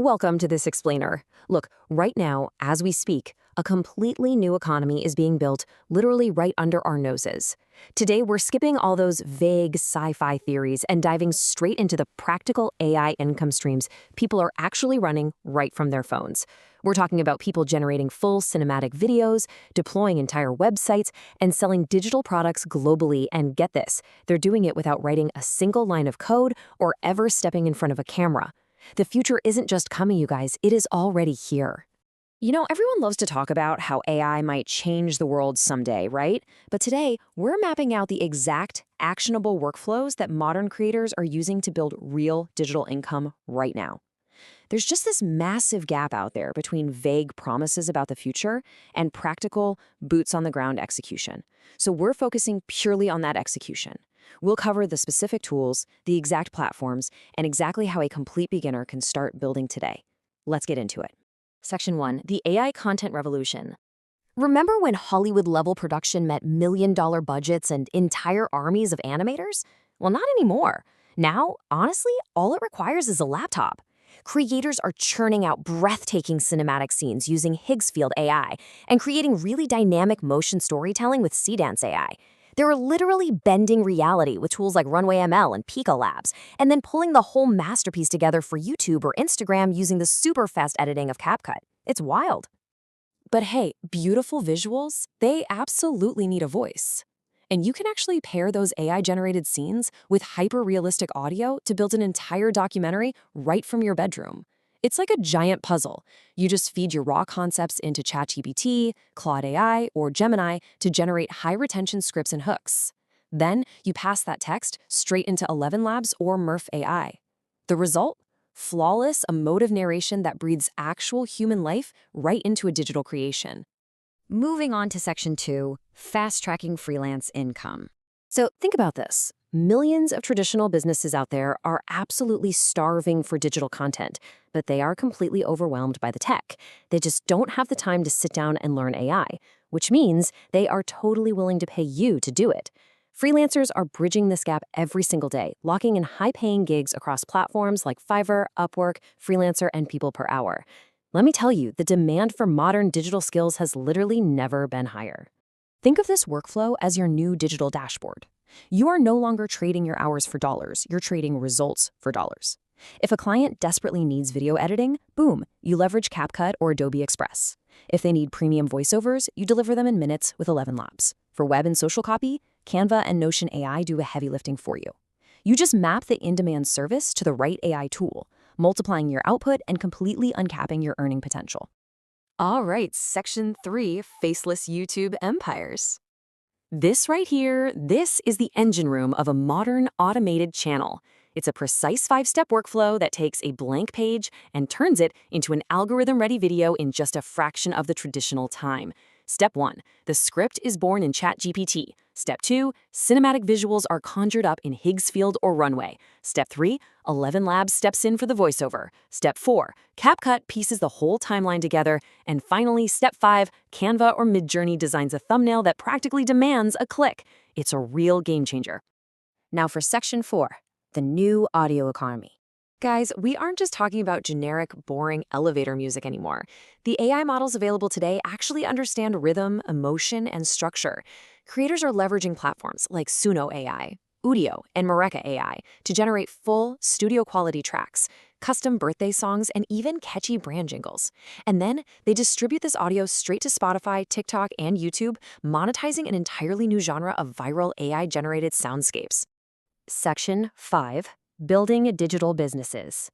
Welcome to this explainer. Look, right now, as we speak, a completely new economy is being built literally right under our noses. Today, we're skipping all those vague sci-fi theories and diving straight into the practical AI income streams people are actually running right from their phones. We're talking about people generating full cinematic videos, deploying entire websites, and selling digital products globally. And get this, they're doing it without writing a single line of code or ever stepping in front of a camera. The future isn't just coming, you guys, it is already here. You know, everyone loves to talk about how AI might change the world someday, right? But today, we're mapping out the exact, actionable workflows that modern creators are using to build real digital income right now. There's just this massive gap out there between vague promises about the future and practical, boots-on-the-ground execution. So we're focusing purely on that execution. We'll cover the specific tools, the exact platforms, and exactly how a complete beginner can start building today. Let's get into it. Section 1. The AI Content Revolution. Remember when Hollywood-level production met million-dollar budgets and entire armies of animators? Well, not anymore. Now, honestly, all it requires is a laptop. Creators are churning out breathtaking cinematic scenes using Higgsfield AI and creating really dynamic motion storytelling with Cdance AI. They're literally bending reality with tools like Runway ML and Pika Labs, and then pulling the whole masterpiece together for YouTube or Instagram using the super fast editing of CapCut. It's wild. But hey, beautiful visuals, they absolutely need a voice. And you can actually pair those AI-generated scenes with hyper-realistic audio to build an entire documentary right from your bedroom. It's like a giant puzzle. You just feed your raw concepts into ChatGPT, Claude AI, or Gemini to generate high-retention scripts and hooks. Then you pass that text straight into 11 Labs or Murph AI. The result? Flawless, emotive narration that breathes actual human life right into a digital creation. Moving on to Section 2, fast-tracking freelance income. So think about this. Millions of traditional businesses out there are absolutely starving for digital content, but they are completely overwhelmed by the tech. They just don't have the time to sit down and learn AI, which means they are totally willing to pay you to do it. Freelancers are bridging this gap every single day, locking in high-paying gigs across platforms like Fiverr, Upwork, Freelancer, and People Per Hour. Let me tell you, the demand for modern digital skills has literally never been higher. Think of this workflow as your new digital dashboard. You are no longer trading your hours for dollars, you're trading results for dollars. If a client desperately needs video editing, boom, you leverage CapCut or Adobe Express. If they need premium voiceovers, you deliver them in minutes with 11 Labs. For web and social copy, Canva and Notion AI do a heavy lifting for you. You just map the in-demand service to the right AI tool, multiplying your output and completely uncapping your earning potential. All right, Section 3, Faceless YouTube Empires. This right here, this is the engine room of a modern automated channel. It's a precise 5-step workflow that takes a blank page and turns it into an algorithm-ready video in just a fraction of the traditional time. Step 1, the script is born in ChatGPT. Step 2, cinematic visuals are conjured up in Higgsfield or Runway. Step 3, 11 Labs steps in for the voiceover. Step 4, CapCut pieces the whole timeline together. And finally, Step 5, Canva or Midjourney designs a thumbnail that practically demands a click. It's a real game changer. Now for Section 4, the new audio economy. Guys, we aren't just talking about generic, boring elevator music anymore. The AI models available today actually understand rhythm, emotion, and structure. Creators are leveraging platforms like Suno AI, Udio, and AI to generate full, studio-quality tracks, custom birthday songs, and even catchy brand jingles. And then they distribute this audio straight to Spotify, TikTok, and YouTube, monetizing an entirely new genre of viral AI-generated soundscapes. Section 5. Building digital businesses.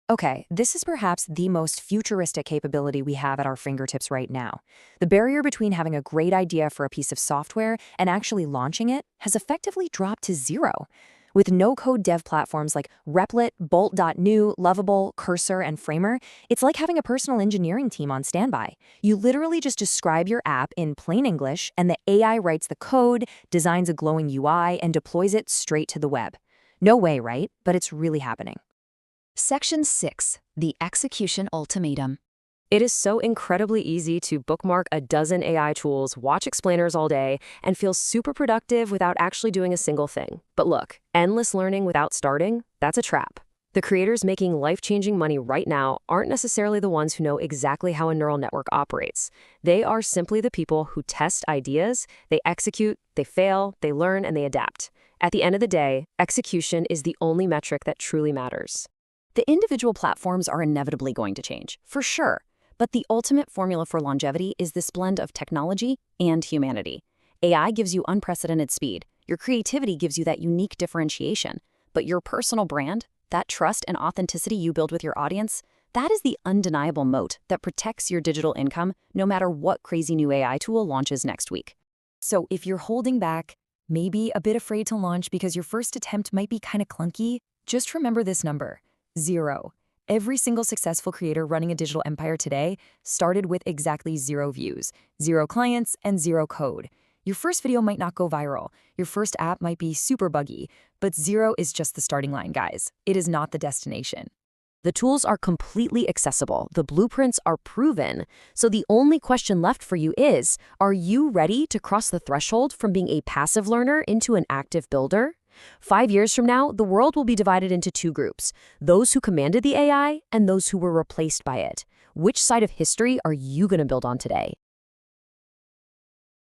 Okay, this is perhaps the most futuristic capability we have at our fingertips right now. The barrier between having a great idea for a piece of software and actually launching it has effectively dropped to zero. With no-code dev platforms like Replit, Bolt.new, Lovable, Cursor, and Framer, it's like having a personal engineering team on standby. You literally just describe your app in plain English, and the AI writes the code, designs a glowing UI, and deploys it straight to the web. No way, right? But it's really happening. Section 6. The Execution Ultimatum. It is so incredibly easy to bookmark a dozen AI tools, watch explainers all day, and feel super productive without actually doing a single thing. But look, endless learning without starting, that's a trap. The creators making life-changing money right now aren't necessarily the ones who know exactly how a neural network operates. They are simply the people who test ideas, they execute, they fail, they learn, and they adapt. At the end of the day, execution is the only metric that truly matters. The individual platforms are inevitably going to change, for sure. But the ultimate formula for longevity is this blend of technology and humanity. AI gives you unprecedented speed. Your creativity gives you that unique differentiation. But your personal brand, that trust and authenticity you build with your audience, that is the undeniable moat that protects your digital income no matter what crazy new AI tool launches next week. So if you're holding back, maybe a bit afraid to launch because your first attempt might be kind of clunky, just remember this number: 0. Every single successful creator running a digital empire today started with exactly 0 views, 0 clients, and 0 code. Your first video might not go viral, your first app might be super buggy, but 0 is just the starting line, guys. It is not the destination. The tools are completely accessible, the blueprints are proven, so the only question left for you is, are you ready to cross the threshold from being a passive learner into an active builder? 5 years from now, the world will be divided into 2 groups, those who commanded the AI and those who were replaced by it. Which side of history are you going to build on today?